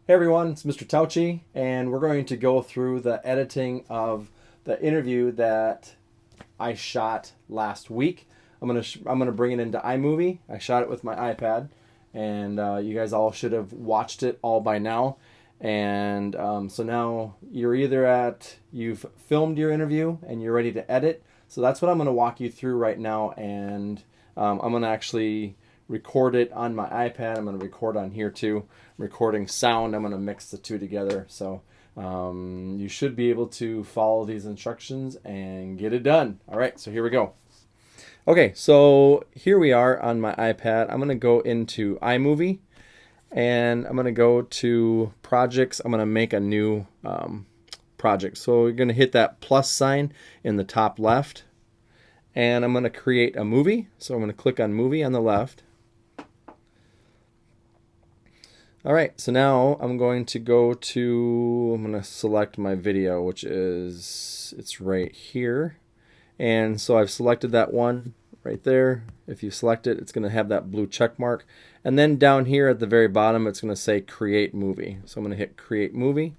Hey everyone, it's Mr. Tauchi, and we're going to go through the editing of the interview that I shot last week. I'm gonna bring it into iMovie. I shot it with my iPad, and you guys all should have watched it all by now. And so now you've filmed your interview and you're ready to edit. So that's what I'm gonna walk you through right now, and I'm gonna actually record it on my iPad. I'm going to record on here too. I'm recording sound. I'm going to mix the two together. So you should be able to follow these instructions and get it done. All right, so here we go. Okay, so here we are on my iPad. I'm going to go into iMovie and I'm going to go to projects. I'm going to make a new project. So you're going to hit that plus sign in the top left. And I'm going to create a movie. So I'm going to click on movie on the left. All right, so now I'm going to select my video, which it's right here. And so I've selected that one right there. If you select it, it's going to have that blue check mark. And then down here at the very bottom, it's going to say create movie. So I'm going to hit create movie.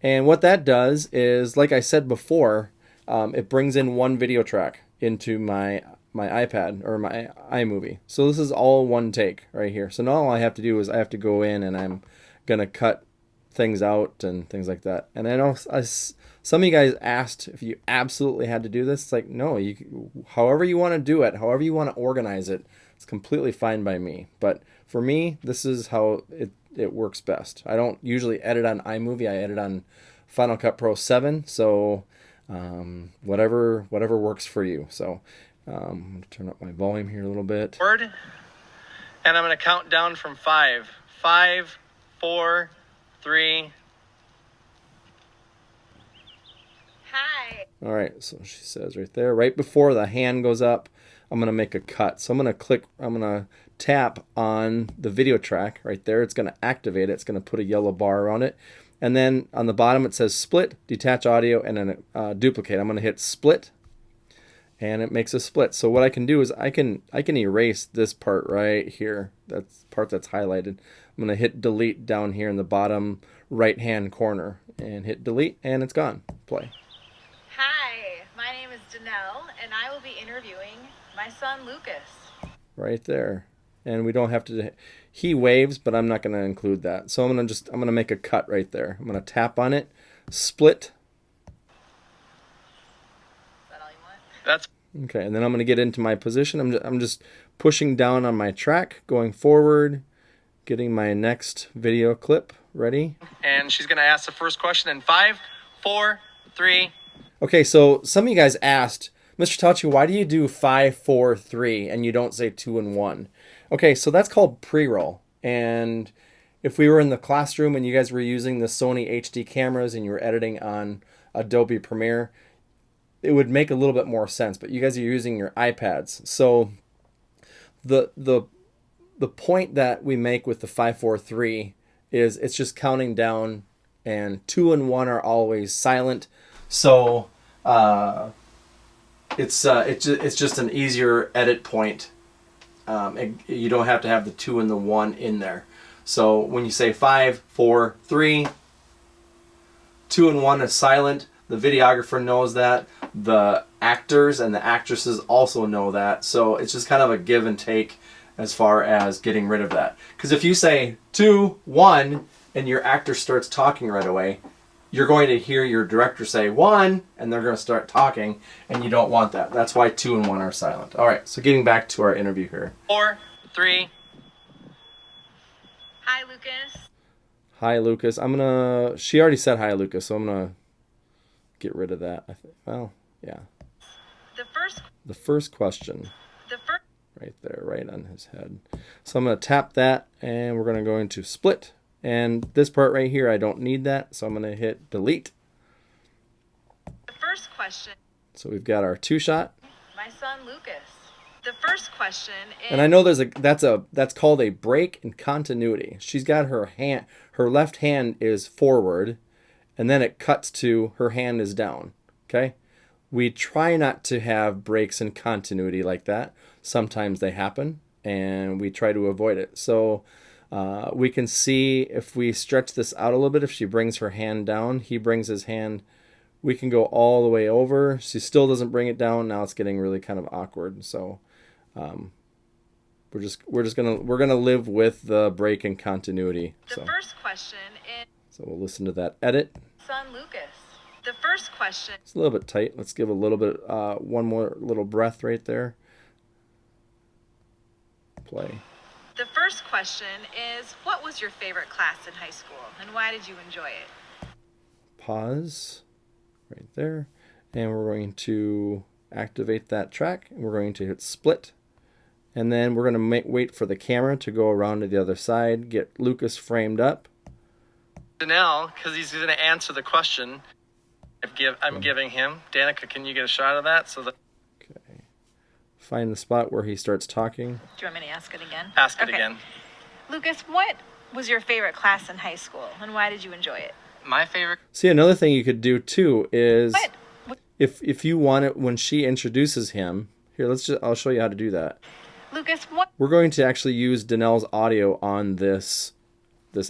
And what that does is, like I said before, it brings in one video track into my iPad or my iMovie. So this is all one take right here. So now all I have to do is I have to go in and I'm gonna cut things out and things like that. And I know some of you guys asked if you absolutely had to do this. It's like, no, however you want to do it, however you want to organize it, it's completely fine by me. But for me, this is how it works best. I don't usually edit on iMovie. I edit on Final Cut Pro 7. So whatever works for you. So I'm going to turn up my volume here a little bit. And I'm going to count down from 5. 5, 4, 3. Hi. All right, so she says right there, right before the hand goes up, I'm going to make a cut. So I'm going to tap on the video track right there. It's going to activate it. It's going to put a yellow bar on it. And then on the bottom it says split, detach audio, and then duplicate. I'm going to hit split, and it makes a split. So what I can do is I can erase this part right here. That's the part that's highlighted. I'm going to hit delete down here in the bottom right hand corner and hit delete, and it's gone. Play. Hi, my name is Danelle, and I will be interviewing my son Lucas. Right there. And we don't have to, he waves, but I'm not going to include that. So I'm going to make a cut right there. I'm going to tap on it, split. Is that all you want? That's okay. And then I'm going to get into my position. I'm just pushing down on my track, going forward, getting my next video clip ready. and she's going to ask the first question in 5, 4, 3. Okay, so some of you guys asked, Mr. Tauchi, why do you do 5, 4, 3 and you don't say 2 and 1? Okay, so that's called pre-roll. And if we were in the classroom and you guys were using the Sony HD cameras and you were editing on Adobe Premiere, it would make a little bit more sense. But you guys are using your iPads. So the point that we make with the 5, 4, 3 is it's just counting down, and 2 and 1 are always silent. So it's just an easier edit point. You don't have to have the 2 and the 1 in there. So when you say 5, 4, 3, 2 and 1 is silent. The videographer knows that. The actors and the actresses also know that. So it's just kind of a give and take as far as getting rid of that. Because if you say 2, 1, and your actor starts talking right away, you're going to hear your director say 1, and they're going to start talking, and you don't want that. That's why 2 and 1 are silent. All right, so getting back to our interview here. 4, 3. Hi, Lucas. Hi, Lucas. She already said hi, Lucas, so I'm going to get rid of that. Well, yeah. The first question. Right there, right on his head. So I'm going to tap that, and we're going to go into split. And this part right here, I don't need that, so I'm going to hit delete. The first question. So we've got our 2-shot. My son Lucas. The first question is. And I know that's called a break in continuity. She's got her left hand is forward, and then it cuts to her hand is down. Okay? We try not to have breaks in continuity like that. Sometimes they happen, and we try to avoid it. So We can see if we stretch this out a little bit, if she brings her hand down, he brings his hand, we can go all the way over. She still doesn't bring it down. Now it's getting really kind of awkward. So we're gonna live with the break in continuity. The first question is, so we'll listen to that edit. son Lucas. The first question. It's a little bit tight. Let's give a little bit, one more little breath right there. Play. The first question is, what was your favorite class in high school, and why did you enjoy it? Pause right there, and we're going to activate that track, and we're going to hit split, and then we're going to wait for the camera to go around to the other side, get Lucas framed up. Danelle, because he's going to answer the question. I'm giving him. Danica, can you get a shot of that? Okay. Find the spot where he starts talking. Do you want me to ask it again? Ask it again. Lucas, what was your favorite class in high school, and why did you enjoy it? My favorite. See, another thing you could do too is What? if you want it when she introduces him. Here, I'll show you how to do that. Lucas, what? We're going to actually use Danelle's audio on this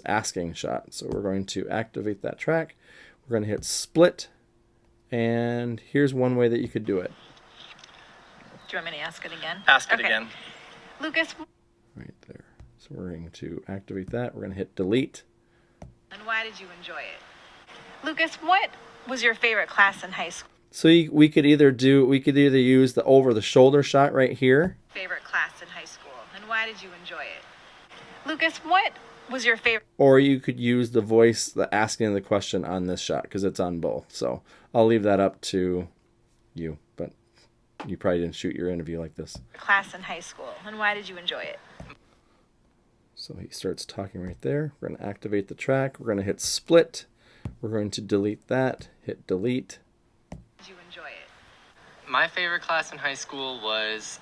asking shot. So we're going to activate that track. We're going to hit split, and here's one way that you could do it. Do you want me to ask it again? Ask it again. Lucas. Right there. So we're going to activate that. We're going to hit delete. And why did you enjoy it? Lucas, what was your favorite class in high school? So we could either use the over the shoulder shot right here. Favorite class in high school, and why did you enjoy it? Lucas, what was your favorite? Or you could use the voice, the asking the question on this shot, because it's on both. So I'll leave that up to you, but you probably didn't shoot your interview like this. Class in high school, and why did you enjoy it? So he starts talking right there. We're going to activate the track. We're going to hit split. We're going to delete that. Hit delete. Did you enjoy it? My favorite class in high school was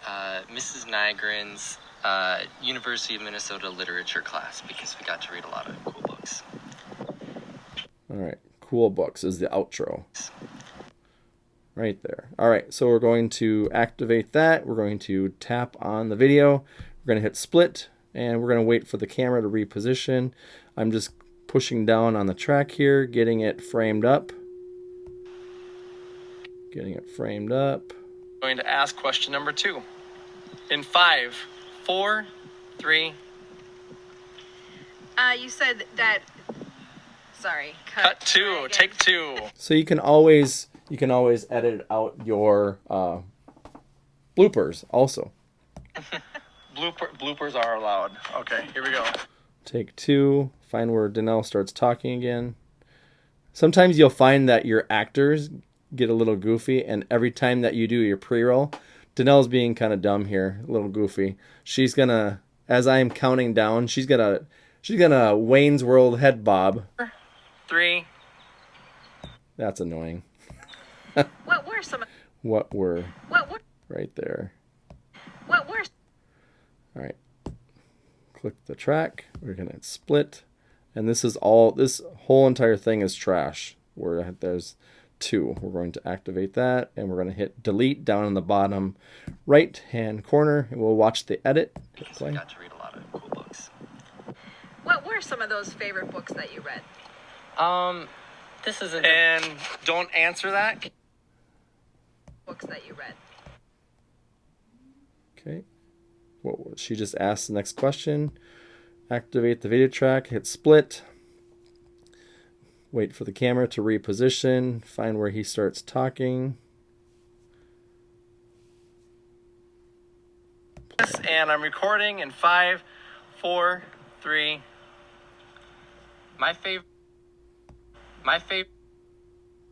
Mrs. Nygren's University of Minnesota literature class, because we got to read a lot of cool books. All right. Cool books is the outro. Right there. All right. So we're going to activate that. We're going to tap on the video. We're going to hit split, and we're going to wait for the camera to reposition. I'm just pushing down on the track here, getting it framed up. Getting it framed up. Going to ask question number 2. In 5, 4, 3. You said that. Sorry. Cut 2. Take 2. So you can always edit out your bloopers also. Bloopers are allowed. Okay, here we go. Take 2. Find where Danelle starts talking again. Sometimes you'll find that your actors get a little goofy, and every time that you do your pre-roll, Danelle's being kind of dumb here, a little goofy. She's gonna, as I'm counting down, she's gonna Wayne's World head bob. 3. That's annoying. What were some? What were? What were? Right there. What were? All right. Click the track. We're gonna hit split, and this whole entire thing is trash. Where there's 2. We're going to activate that, and we're going to hit delete down in the bottom right hand corner, and we'll watch the edit. Hit play. We got to read a lot of cool books. What were some of those favorite books that you read? This isn't. And don't answer that. Books that you read. Okay. She just asked the next question. Activate the video track, hit split. Wait for the camera to reposition. Find where he starts talking. And I'm recording in 5, 4, 3. My favorite.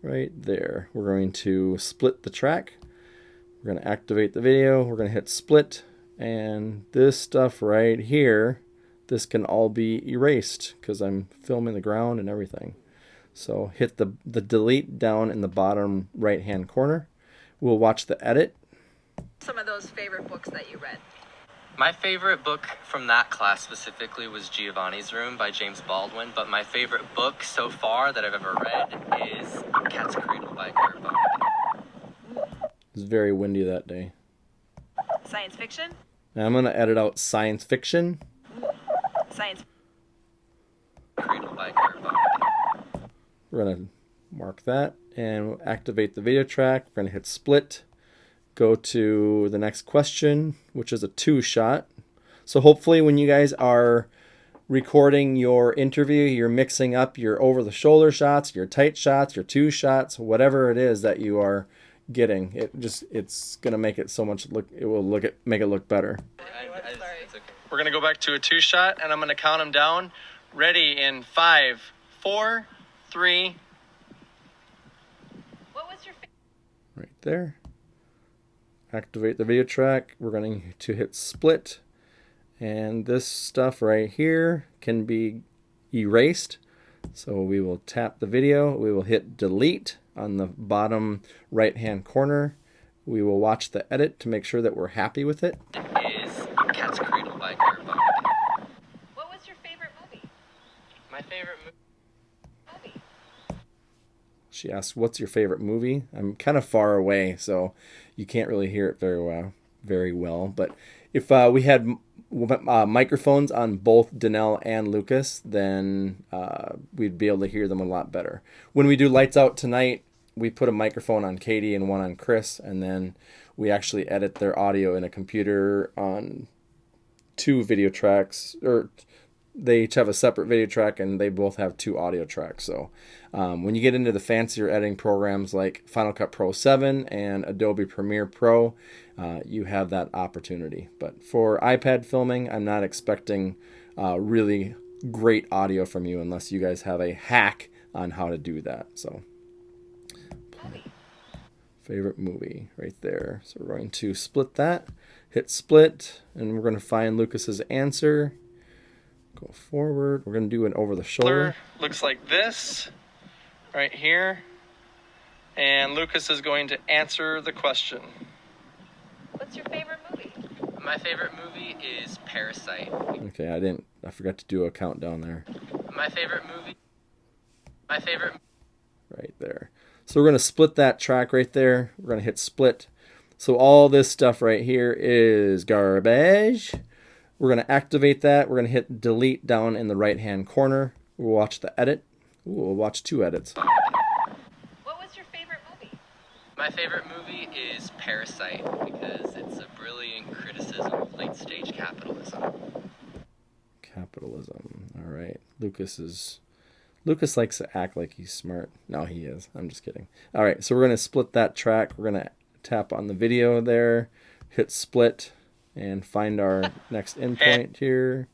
Right there. We're going to split the track. We're going to activate the video. We're going to hit split. And this stuff right here, this can all be erased because I'm filming the ground and everything. So hit the delete down in the bottom right hand corner. We'll watch the edit. Some of those favorite books that you read. My favorite book from that class specifically was Giovanni's Room by James Baldwin, but my favorite book so far that I've ever read is Cat's Cradle by Kurt Vonnegut. It was very windy that day. Science fiction. Now I'm going to edit out science fiction. Science. by carbon. We're going to mark that and we'll activate the video track. We're going to hit split. Go to the next question, which is a 2-shot. So hopefully when you guys are recording your interview, you're mixing up your over-the-shoulder shots, your tight shots, your 2 shots, whatever it is that you are getting. It's gonna make it so much look. It will make it look better. It's okay. We're gonna go back to a 2-shot, and I'm gonna count them down. Ready in 5, 4, 3. What was your favorite? Right there. Activate the video track. We're going to hit split. And this stuff right here can be erased. So we will tap the video. We will hit delete on the bottom right-hand corner. We will watch the edit to make sure that we're happy with it. Is Cat's Cradle by Carbon. What was your favorite movie? My favorite movie. She asked, what's your favorite movie? I'm kind of far away, so you can't really hear it very well. But if we had microphones on both Danelle and Lucas, then we'd be able to hear them a lot better. When we do Lights Out tonight, we put a microphone on Katie and one on Chris, and then we actually edit their audio in a computer on 2 video tracks, or they each have a separate video track and they both have 2 audio tracks. So when you get into the fancier editing programs like Final Cut Pro 7 and Adobe Premiere Pro, you have that opportunity. But for iPad filming, I'm not expecting really great audio from you unless you guys have a hack on how to do that. So favorite movie right there. So we're going to split that, hit split, and we're going to find Lucas's answer. Go forward. We're going to do an over the shoulder. Looks like this right here. And Lucas is going to answer the question. What's your favorite movie? My favorite movie is Parasite. Okay, I forgot to do a countdown there. My favorite movie. Right there. So we're going to split that track right there. We're going to hit split. So all this stuff right here is garbage. We're going to activate that. We're going to hit delete down in the right-hand corner. We'll watch the edit. Ooh, we'll watch 2 edits. What was your favorite movie? My favorite movie is Parasite because it's a brilliant criticism of late-stage capitalism. Capitalism. All right. Lucas likes to act like he's smart. No, he is. I'm just kidding. All right, so we're going to split that track. We're going to tap on the video there, hit split, and find our next endpoint here.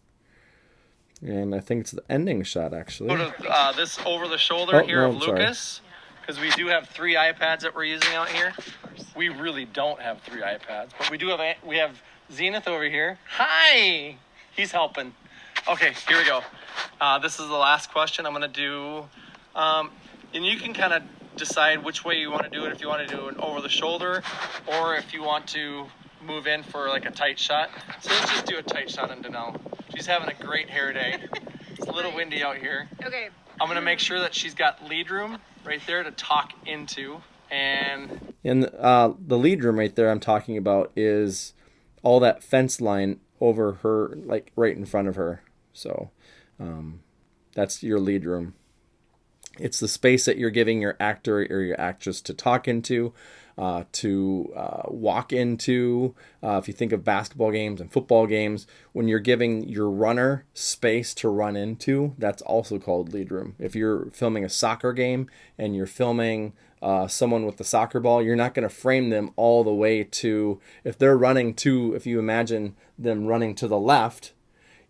And I think it's the ending shot, actually. Go to this over the shoulder here of sorry. Lucas, because we do have 3 iPads that we're using out here. We really don't have 3 iPads, but we have Zenith over here. Hi, he's helping. Okay, here we go. This is the last question I'm gonna do, and you can kind of decide which way you want to do it. If you want to do an over the shoulder, or if you want to move in for like a tight shot. So let's just do a tight shot on Danelle. She's having a great hair day. It's a little windy out here. Okay. I'm going to make sure that she's got lead room right there to talk into. And the lead room right there I'm talking about is all that fence line over her, like right in front of her. So that's your lead room. It's the space that you're giving your actor or your actress to talk into, to walk into. If you think of basketball games and football games, when you're giving your runner space to run into, that's also called lead room. If you're filming a soccer game and you're filming someone with the soccer ball, you're not going to frame them all the way to, if you imagine them running to the left,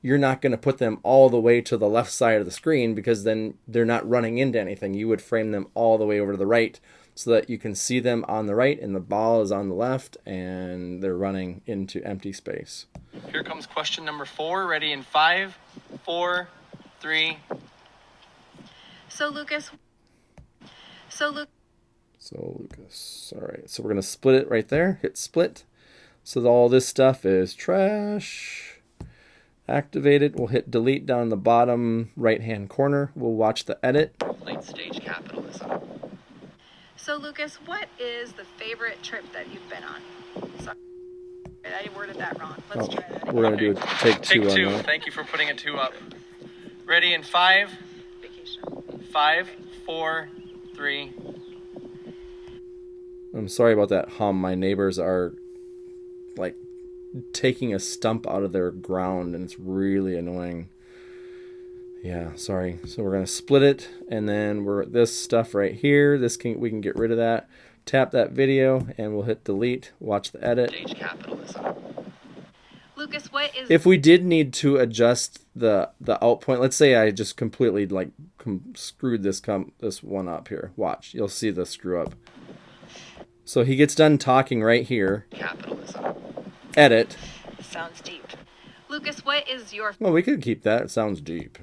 you're not going to put them all the way to the left side of the screen, because then they're not running into anything. You would frame them all the way over to the right so that you can see them on the right and the ball is on the left and they're running into empty space. here comes question number 4. Ready in 5, 4, 3. So Lucas. All right, so we're going to split it right there. Hit split. So all this stuff is trash. Activate it. We'll hit delete down in the bottom right-hand corner. We'll watch the edit. Late-stage capitalism. So Lucas, what is the favorite trip that you've been on? Sorry, I worded that wrong. Let's try that. We're going to do a take 2 Take 2. on that. Thank you for putting a 2 up. Ready in 5, vacation. 5, 4, 3. I'm sorry about that hum. My neighbors are like taking a stump out of their ground and it's really annoying. Yeah, sorry. So we're going to split it, and then this stuff right here, we can get rid of that. Tap that video and we'll hit delete. Watch the edit. Stage capitalism. Lucas, what is If we did need to adjust the out point, let's say I just completely like screwed this one up here. Watch, you'll see the screw up. So he gets done talking right here. Capitalism. Edit. sounds deep. Lucas, what is your Well, we could keep that. It sounds deep.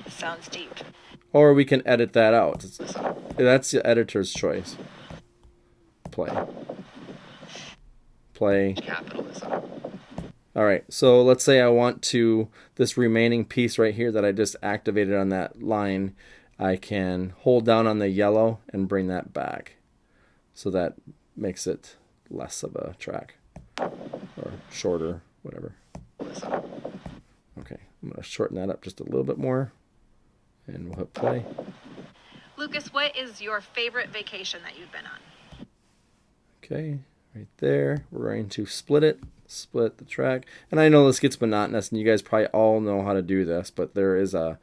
sounds deep? Or we can edit that out. That's the editor's choice. Play. Capitalism. All right, so let's say I want to, this remaining piece right here that I just activated on that line, I can hold down on the yellow and bring that back. So that makes it less of a track, or shorter, whatever. Okay, I'm going to shorten that up just a little bit more, and we'll hit play. Lucas, what is your favorite vacation that you've been on? Okay, right there. We're going to split the track. And I know this gets monotonous, and you guys probably all know how to do this, but there is a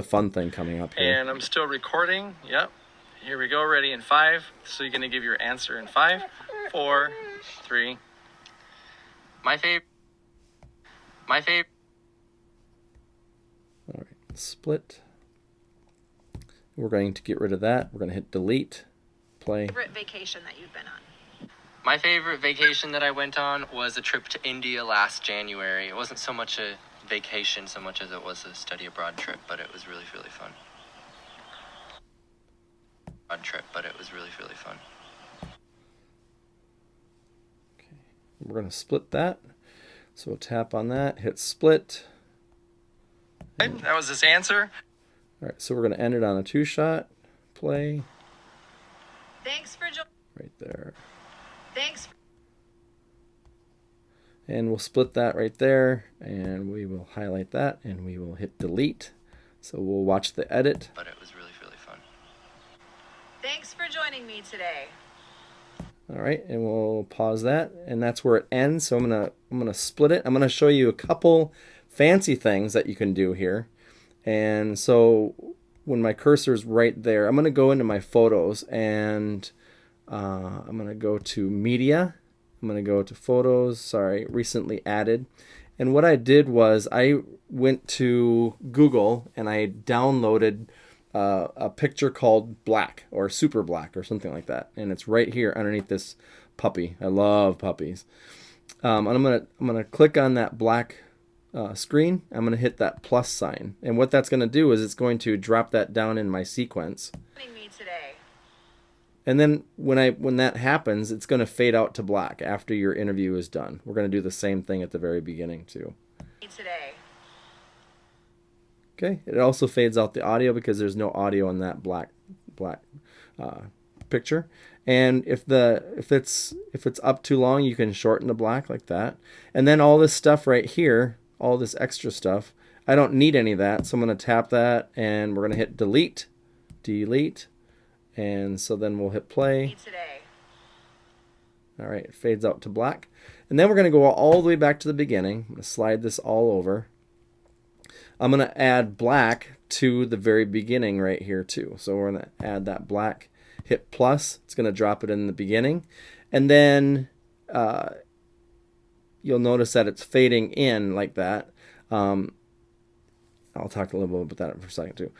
fun thing coming up here. And I'm still recording. Yep. Here we go. Ready in 5. So you're going to give your answer in 5, 4, 3. My favorite. All right, split. We're going to get rid of that. We're going to hit delete, play. Favorite vacation that you've been on? My favorite vacation that I went on was a trip to India last January. It wasn't so much a vacation so much as it was a study abroad trip, but it was really, really fun. Okay, we're going to split that. So we'll tap on that, hit split. That was his answer. All right, so we're going to end it on a 2-shot. Play. Thanks for joining. Right there. Thanks. And we'll split that right there, and we will highlight that, and we will hit delete. So we'll watch the edit. But it was really, really fun. Thanks for joining me today. All right, and we'll pause that, and that's where it ends. So I'm gonna split it. I'm gonna show you a couple fancy things that you can do here. And so when my cursor's right there, I'm gonna go into my photos, and I'm gonna go to media. I'm gonna go to photos. Sorry, recently added. And what I did was I went to Google and I downloaded a picture called Black or Super Black or something like that, and it's right here underneath this puppy. I love puppies. And I'm gonna click on that black screen. I'm gonna hit that plus sign, and what that's gonna do is it's going to drop that down in my sequence. Joining me today. And then when that happens, it's gonna fade out to black after your interview is done. We're gonna do the same thing at the very beginning too. Today. Okay, it also fades out the audio because there's no audio in that black picture. And if it's up too long, you can shorten the black like that. And then all this stuff right here, all this extra stuff, I don't need any of that, so I'm going to tap that and we're going to hit delete, and so then we'll hit play. Today. All right, it fades out to black. And then we're going to go all the way back to the beginning. I'm going to slide this all over. I'm going to add black to the very beginning right here too. So we're going to add that black, hit plus. It's going to drop it in the beginning. And then you'll notice that it's fading in like that. I'll talk a little bit about that for a second too.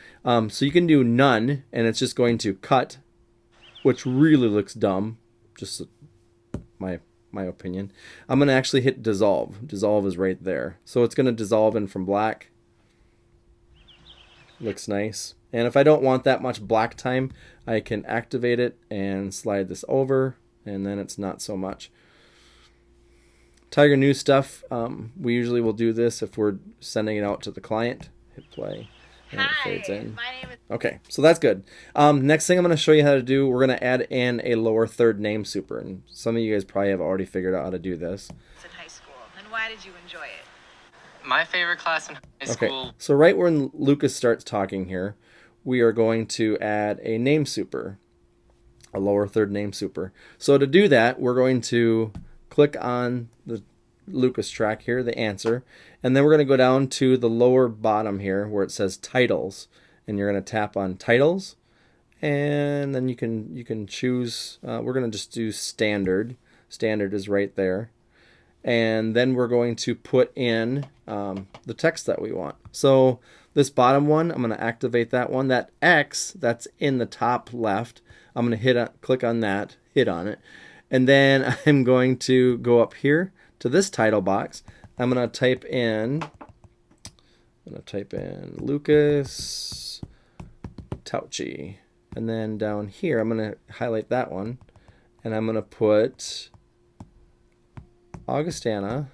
So you can do none, and it's just going to cut, which really looks dumb. Just my opinion. I'm going to actually hit dissolve. Dissolve is right there. So it's going to dissolve in from black. Looks nice. And if I don't want that much black time, I can activate it and slide this over, and then it's not so much. Tiger News stuff, we usually will do this if we're sending it out to the client. Hit play, and it fades in. My name is Okay, so that's good. Next thing I'm going to show you how to do, we're going to add in a lower third name super. And some of you guys probably have already figured out how to do this. in high school. And why did you enjoy it? My favorite class in high school. Okay, so right when Lucas starts talking here, we are going to add a name super, a lower third name super. So to do that, we're going to click on the Lucas track here, the answer, and then we're going to go down to the lower bottom here where it says titles, and you're going to tap on titles, and then you can choose. We're going to just do standard. Standard is right there, and then we're going to put in the text that we want. So this bottom one, I'm going to activate that one. That X that's in the top left, I'm going to click on that, hit on it, and then I'm going to go up here to this title box. I'm going to type in Lucas Tauchi, and then down here I'm going to highlight that one, and I'm going to put Augustana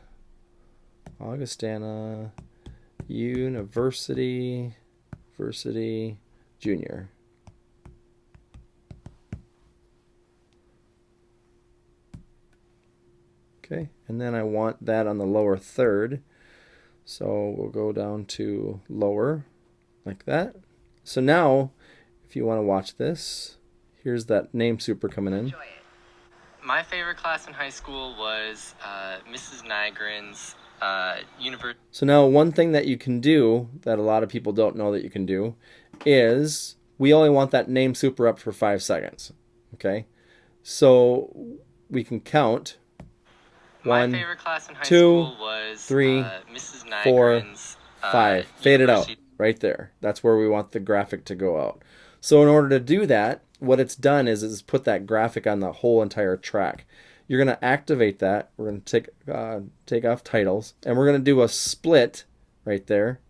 University Junior. Okay, and then I want that on the lower third. So we'll go down to lower, like that. So now, if you want to watch this, here's that name super coming in. My favorite class in high school was Mrs. Nygren's university. So now one thing that you can do that a lot of people don't know that you can do is we only want that name super up for 5 seconds. Okay, so we can count. My 1, favorite class in high 2, school was 3, Mrs. 4, Nygren's 5. Fade it out university. right there. That's where we want the graphic to go out. So in order to do that, what it's done is put that graphic on the whole entire track. You're going to activate that. We're going to take off titles, and we're going to do a split right there,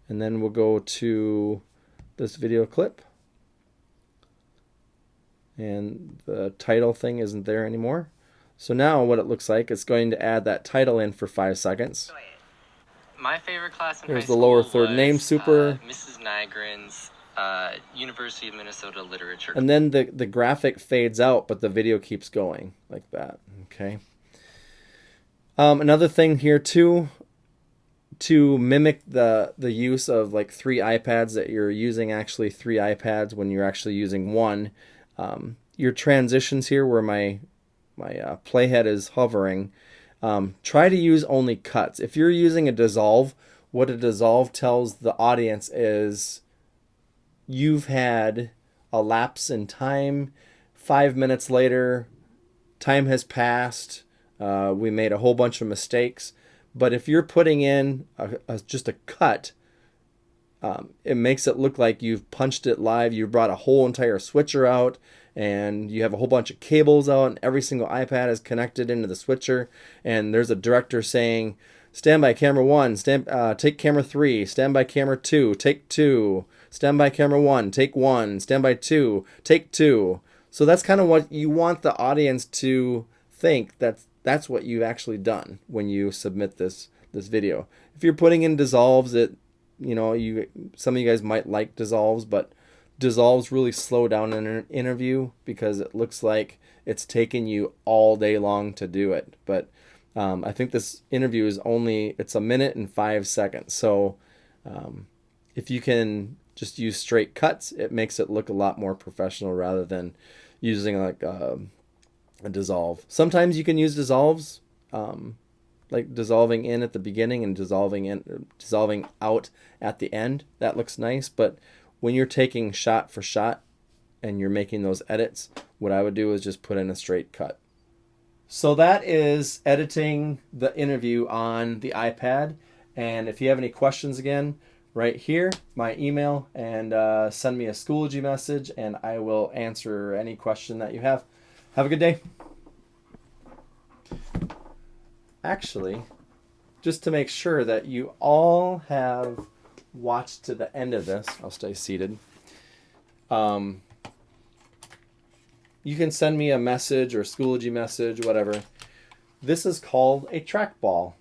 and then we'll go to this video clip, and the title thing isn't there anymore. So now what it looks like, it's going to add that title in for 5 seconds. My favorite class in Here's high the school lower third was, name super. Mrs. Nygren's University of Minnesota Literature. And then the graphic fades out, but the video keeps going like that. Okay. Another thing here too, to mimic the use of like 3 iPads, that you're using actually 3 iPads when you're actually using one. Your transitions here where my playhead is hovering, try to use only cuts. If you're using a dissolve, what a dissolve tells the audience is you've had a lapse in time. 5 minutes later, time has passed. We made a whole bunch of mistakes. But if you're putting in just a cut, it makes it look like you've punched it live. You brought a whole entire switcher out, and you have a whole bunch of cables out, and every single iPad is connected into the switcher. And there's a director saying, stand by camera 1, take camera 3, stand by camera 2, take 2, stand by camera 1, take 1, stand by 2, take 2. So that's kind of what you want the audience to think. That's what you've actually done when you submit this video. If you're putting in dissolves, some of you guys might like dissolves, but dissolves really slow down an interview because it looks like it's taken you all day long to do it. But I think this interview is it's 1 minute and 5 seconds. So if you can just use straight cuts, it makes it look a lot more professional rather than using like a dissolve. Sometimes you can use dissolves, like dissolving in at the beginning and dissolving out at the end. That looks nice, but when you're taking shot for shot and you're making those edits, what I would do is just put in a straight cut. So that is editing the interview on the iPad. And if you have any questions, again, right here, my email, and send me a Schoology message, and I will answer any question that you have. Have a good day. Actually, just to make sure that you all have watched to the end of this, I'll stay seated. You can send me a message or a Schoology message, whatever. This is called a trackball.